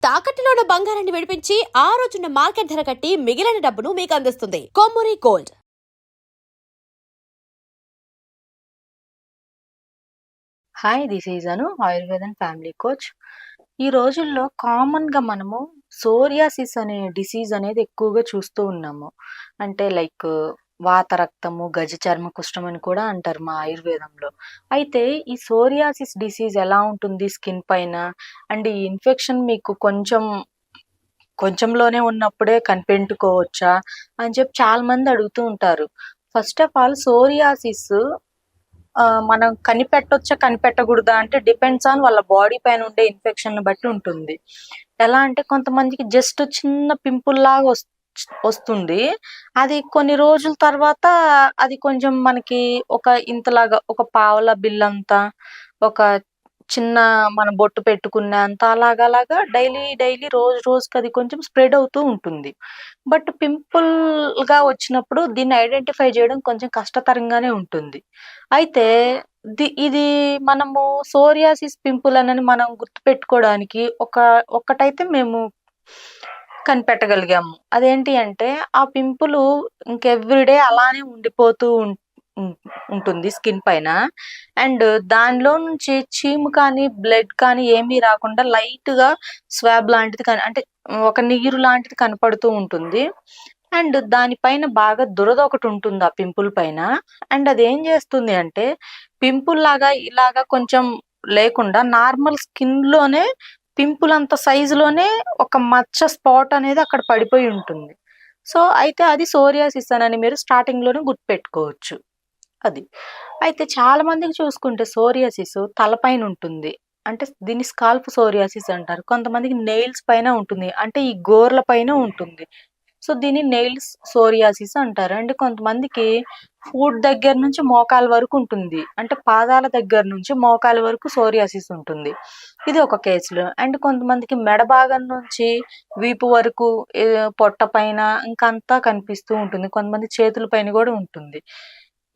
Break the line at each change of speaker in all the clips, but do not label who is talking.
తాకట్టులో ఉన్న బంగారాన్ని విడిపించి ఆ రోజున్న మార్కెట్ ధర కట్టి మిగిలిన డబ్బును మీకు అందిస్తుంది Kommuri gold.
Hi, this is Anu, ఆయుర్వేదం ఫ్యామిలీ కోచ్. ఈ రోజుల్లో కామన్గా మనము సోరియాసిస్ అనే డిసీజ్ అనేది ఎక్కువగా చూస్తూ ఉన్నాము. అంటే లైక్ వాత రక్తము, గజ చర్మ కుష్ఠం అని కూడా అంటారు మా ఆయుర్వేదంలో. అయితే ఈ సోరియాసిస్ డిసీజ్ ఎలా ఉంటుంది స్కిన్ పైన, అండ్ ఈ ఇన్ఫెక్షన్ మీకు కొంచెంలోనే ఉన్నప్పుడే కనిపెట్టుకోవచ్చా అని చెప్పి చాలా మంది అడుగుతూ ఉంటారు. ఫస్ట్ ఆఫ్ ఆల్ సోరియాసిస్ మనం కనిపెట్టొచ్చా కనిపెట్టకూడదా అంటే డిపెండ్స్ ఆన్ వాళ్ళ బాడీ పైన ఉండే ఇన్ఫెక్షన్ బట్టి ఉంటుంది. ఎలా అంటే కొంతమందికి జస్ట్ చిన్న పింపుల్ లాగా వస్తుంది. అది కొన్ని రోజుల తర్వాత అది కొంచెం మనకి ఒక ఇంతలాగా ఒక పావలా బిల్లంతా, ఒక చిన్న మన బొట్టు పెట్టుకున్నంత అలాగా డైలీ రోజుకి అది కొంచెం స్ప్రెడ్ అవుతూ ఉంటుంది. బట్ పింపుల్ గా వచ్చినప్పుడు దీన్ని ఐడెంటిఫై చేయడం కొంచెం కష్టతరంగానే ఉంటుంది. అయితే ఇది మనము సోరియాసిస్ పింపుల్ అని మనం గుర్తుపెట్టుకోవడానికి ఒక్కటైతే మేము కనిపెట్టగలిగాము. అదేంటి అంటే ఆ పింపుల్ ఇంకెవ్రీడే అలానే ఉండిపోతూ ఉంటుంది స్కిన్ పైన. అండ్ దానిలో నుంచి చీము కానీ బ్లడ్ కానీ ఏమీ రాకుండా లైట్ గా స్వాబ్ లాంటిది అంటే ఒక నీరు లాంటిది కనపడుతూ ఉంటుంది. అండ్ దానిపైన బాగా దురద ఒకటి ఉంటుంది ఆ పింపుల్ పైన. అండ్ అది ఏం చేస్తుంది అంటే పింపుల్ లాగా ఇలాగా కొంచెం లేకుండా నార్మల్ స్కిన్ లోనే పింపుల్ అంత సైజులోనే ఒక మచ్చ స్పాట్ అనేది అక్కడ పడిపోయి ఉంటుంది. సో అయితే అది సోరియాసిస్ అని మీరు స్టార్టింగ్ లోనే గుర్తుపెట్టుకోవచ్చు. అది అయితే చాలా మందికి చూసుకుంటే సోరియాసిస్ తలపైన ఉంటుంది. అంటే దీన్ని స్కాల్ప్ సోరియాసిస్ అంటారు. కొంతమందికి నెయిల్స్ పైన ఉంటుంది, అంటే ఈ గోర్ల పైన ఉంటుంది. సో దీన్ని నెయిల్స్ సోరియాసిస్ అంటారు. అండ్ కొంతమందికి ఫుట్ దగ్గర నుంచి మోకాల వరకు ఉంటుంది, అంటే పాదాల దగ్గర నుంచి మోకాల వరకు సోరియాసిస్ ఉంటుంది. ఇది ఒక కేసులో. అండ్ కొంతమందికి మెడ భాగం నుంచి వీపు వరకు పొట్ట పైన ఇంకంతా కనిపిస్తూ ఉంటుంది. కొంతమంది చేతుల పైన కూడా ఉంటుంది.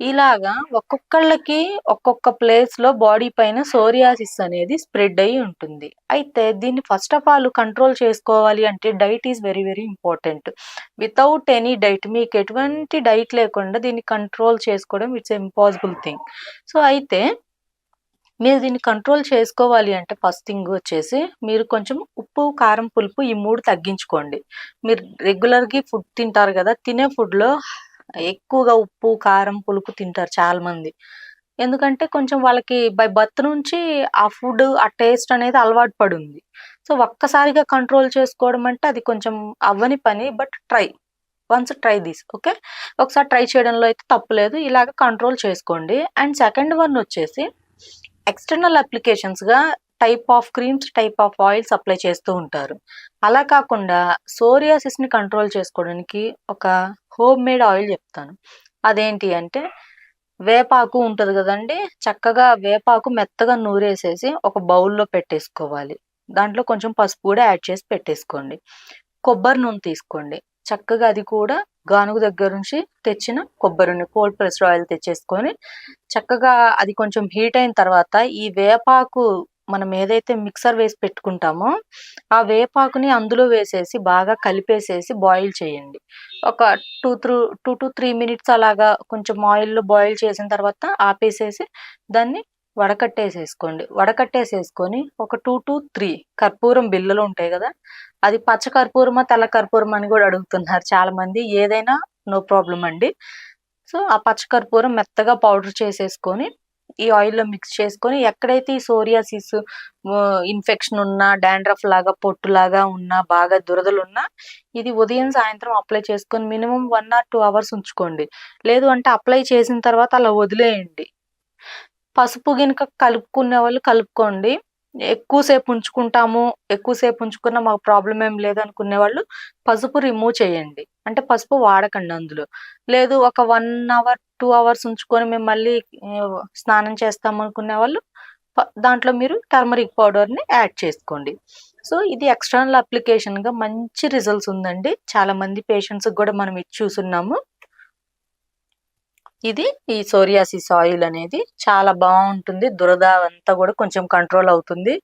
ఇలాగా ఒక్కొక్కళ్ళకి ఒక్కొక్క ప్లేస్ లో బాడీ పైన సోరియాసిస్ అనేది స్ప్రెడ్ అయ్యి ఉంటుంది. అయితే దీన్ని ఫస్ట్ ఆఫ్ ఆల్ కంట్రోల్ చేసుకోవాలి అంటే diet is very very important. Without any diet, మీకు ఎటువంటి డైట్ లేకుండా దీన్ని కంట్రోల్ చేసుకోవడం ఇట్స్ ఇంపాసిబుల్ థింగ్. సో అయితే మీరు దీన్ని కంట్రోల్ చేసుకోవాలి అంటే ఫస్ట్ థింగ్ వచ్చేసి మీరు కొంచెం ఉప్పు, కారం, పులుపు ఈ 3 తగ్గించుకోండి. మీరు రెగ్యులర్గా ఫుడ్ తింటారు కదా, తినే ఫుడ్లో ఎక్కువగా ఉప్పు, కారం, పులుపు తింటారు చాలా మంది. ఎందుకంటే కొంచెం వాళ్ళకి బై బర్త్ నుంచి ఆ ఫుడ్ ఆ టేస్ట్ అనేది అలవాటు పడి ఉంది. సో ఒక్కసారిగా కంట్రోల్ చేసుకోవడం అంటే అది కొంచెం అవ్వని పని. But once try this, okay. ఒకసారి ట్రై చేయడంలో అయితే తప్పులేదు. ఇలాగ కంట్రోల్ చేసుకోండి. అండ్ సెకండ్ వన్ వచ్చేసి ఎక్స్టర్నల్ అప్లికేషన్స్ గా type of creams, type of oils apply చేస్తూ ఉంటారు. అలా కాకుండా సోరియాసిస్ ని కంట్రోల్ చేసుకోవడానికి ఒక హోమ్ మేడ్ ఆయిల్ చెప్తాను. అదేంటి అంటే వేపాకు ఉంటుంది కదండి, చక్కగా వేపాకు మెత్తగా నూరేసేసి ఒక బౌల్లో పెట్టేసుకోవాలి. దాంట్లో కొంచెం పసుపు కూడా యాడ్ చేసి పెట్టేసుకోండి. కొబ్బరి నూనె తీసుకోండి, చక్కగా అది కూడా గానుగు దగ్గర నుంచి తెచ్చిన కొబ్బరి నూనె, కోల్డ్ ప్రెస్డ్ ఆయిల్ తెచ్చేసుకొని చక్కగా అది కొంచెం హీట్ అయిన తర్వాత ఈ వేపాకు మనం ఏదైతే మిక్సర్ వేసి పెట్టుకుంటామో ఆ వేపాకుని అందులో వేసేసి బాగా కలిపేసేసి బాయిల్ చేయండి. ఒక 2 to 3 మినిట్స్ అలాగా కొంచెం ఆయిల్లో బాయిల్ చేసిన తర్వాత ఆపేసేసి దాన్ని వడకట్టేసేసుకోండి. వడకట్టేసేసుకొని ఒక 2 to 3 కర్పూరం బిళ్ళలు ఉంటాయి కదా, అది పచ్చ కర్పూరమా తెల్ల కర్పూరం అని కూడా అడుగుతున్నారు చాలా మంది. ఏదైనా నో ప్రాబ్లం అండి. సో ఆ పచ్చ కర్పూరం మెత్తగా పౌడర్ చేసేసుకొని ఈ ఆయిల్లో మిక్స్ చేసుకొని ఎక్కడైతే ఈ సోరియాసిస్ ఇన్ఫెక్షన్ ఉన్నా, డాండ్రఫ్ లాగా పొట్టులాగా ఉన్నా, బాగా దురదలు ఉన్నా ఇది ఉదయం సాయంత్రం అప్లై చేసుకొని మినిమం 1 or 2 అవర్స్ ఉంచుకోండి. లేదు అంటే అప్లై చేసిన తర్వాత అలా వదిలేయండి. పసుపు గినుక కలుపుకునే వాళ్ళు కలుపుకోండి. ఎక్కువసేపు ఉంచుకున్న మాకు ప్రాబ్లం ఏం లేదు అనుకునే వాళ్ళు పసుపు రిమూవ్ చేయండి. అంటే పసుపు వాడకండి అందులో. లేదు ఒక 1 hour 2 hours ఉంచుకొని మేము మళ్ళీ స్నానం చేస్తాం అనుకునే వాళ్ళు దాంట్లో మీరు టర్మరిక్ పౌడర్ని యాడ్ చేసుకోండి. సో ఇది ఎక్స్టర్నల్ అప్లికేషన్గా మంచి రిజల్ట్స్ ఉందండి. చాలా మంది పేషెంట్స్కి కూడా మనం ఇది చూస్తున్నాము. ఇది ఈ సోరియాసిస్ ఆయిల్ అనేది చాలా బాగుంటుంది. దురద అంతా కూడా కొంచెం కంట్రోల్ అవుతుంది.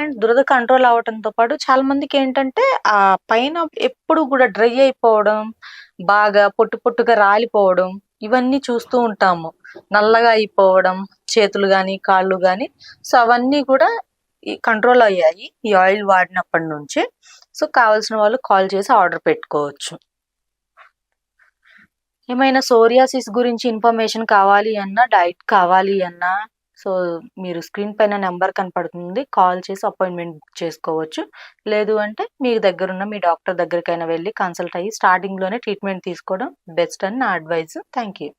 అండ్ దురద కంట్రోల్ అవ్వటంతో పాటు చాలా మందికి ఏంటంటే ఆ పైన ఎప్పుడు కూడా డ్రై అయిపోవడం, బాగా పొట్టు పొట్టుగా రాలిపోవడం ఇవన్నీ చూస్తూ ఉంటాము. నల్లగా అయిపోవడం చేతులు గాని కాళ్ళు గాని. సో అవన్నీ కూడా కంట్రోల్ అయ్యాయి ఈ ఆయిల్ వాడినప్పటి నుంచి. సో కావాల్సిన వాళ్ళు కాల్ చేసి ఆర్డర్ పెట్టుకోవచ్చు. ఏమైనా సోరియాసిస్ గురించి ఇన్ఫర్మేషన్ కావాలి అన్నా, డైట్ కావాలి అన్నా, సో మీరు స్క్రీన్ పైన నెంబర్ కనపడుతుంది. కాల్ చేసి అపాయింట్మెంట్ బుక్ చేసుకోవచ్చు. లేదు అంటే మీ దగ్గరున్న మీ డాక్టర్ దగ్గరికైనా వెళ్ళి కన్సల్ట్ అయ్యి స్టార్టింగ్లోనే ట్రీట్మెంట్ తీసుకోవడం బెస్ట్ అని నా అడ్వైజ్. Thank you.